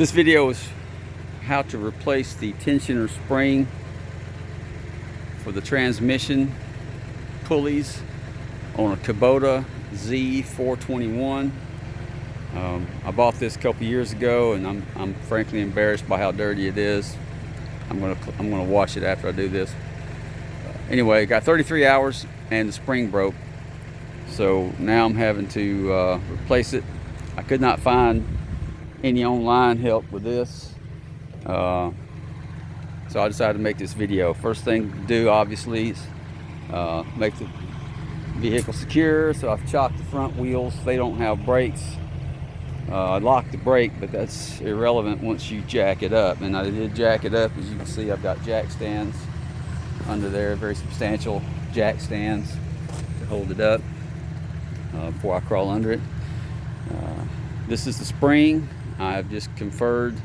This video is how to replace the tensioner spring for the transmission pulleys on a Kubota Z421. I bought this a couple years ago, and I'm frankly embarrassed by how dirty it is. I'm gonna wash it after I do this. Anyway, got 33 hours and the spring broke, so now I'm having to replace it. I could not find any online help with this, so I decided to make this video. First thing to do, obviously, is make the vehicle secure. So I've chocked the front wheels. They don't have brakes. I locked the brake, but that's irrelevant once you jack it up. And I did jack it up. As you can see, I've got jack stands under there, very substantial jack stands to hold it up before I crawl under it. This is the spring. I've just conferred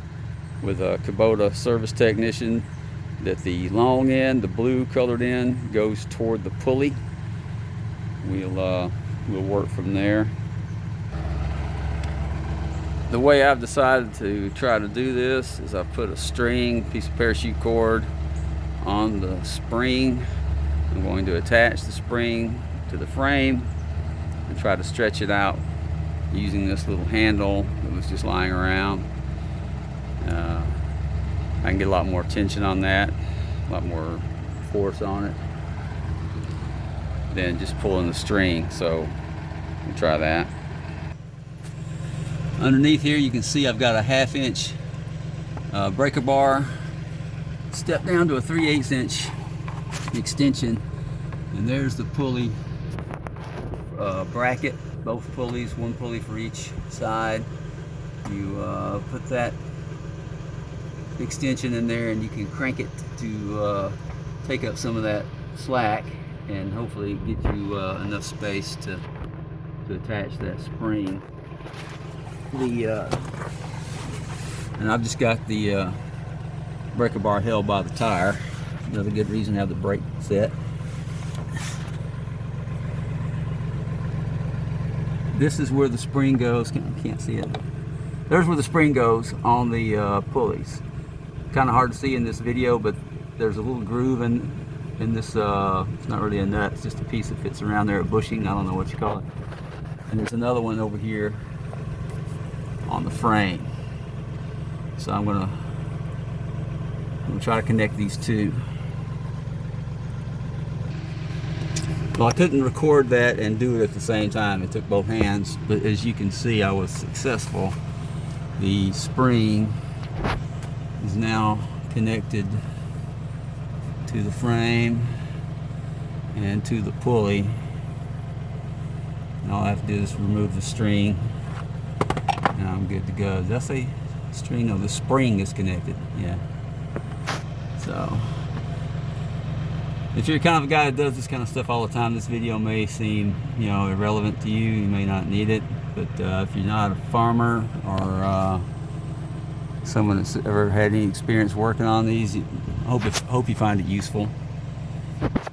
with a Kubota service technician that the long end, the blue colored end, goes toward the pulley. We'll work from there. The way I've decided to try to do this is I've put a string, piece of parachute cord on the spring. I'm going to attach the spring to the frame and try to stretch it out using this little handle that was just lying around. I can get a lot more tension on that, a lot more force on it than just pulling the string. So we'll try that. Underneath here you can see I've got a 1/2 inch breaker bar, step down to a 3/8 inch extension, and there's the pulley bracket, both pulleys, one pulley for each side. You put that extension in there and you can crank it to take up some of that slack and hopefully get you enough space to attach that spring. And I've just got the breaker bar held by the tire. Another good reason to have the brake set. This is where the spring goes. Can't see it. There's where the spring goes on the pulleys. Kind of hard to see in this video, but there's a little groove in this. It's not really a nut. It's just a piece that fits around there, a bushing. I don't know what you call it. And there's another one over here on the frame. So I'm gonna try to connect these two. Well, I couldn't record that and do it at the same time. It took both hands, but as you can see, I was successful. The spring is now connected to the frame and to the pulley. And all I have to do is remove the string. Now I'm good to go. Did I say string? No, the spring is connected. Yeah. So, if you're kind of a guy that does this kind of stuff all the time, this video may seem, irrelevant to you. You may not need it. But if you're not a farmer or someone that's ever had any experience working on these, I hope you find it useful.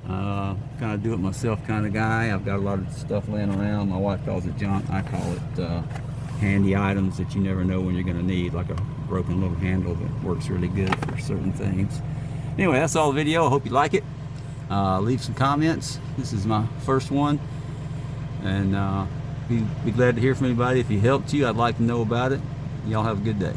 Kind of do it myself kind of guy. I've got a lot of stuff laying around. My wife calls it junk. I call it handy items that you never know when you're going to need, like a broken little handle that works really good for certain things. Anyway, that's all the video. I hope you like it. Leave some comments. This is my first one, and be glad to hear from anybody. If it helped you, I'd like to know about it. Y'all have a good day.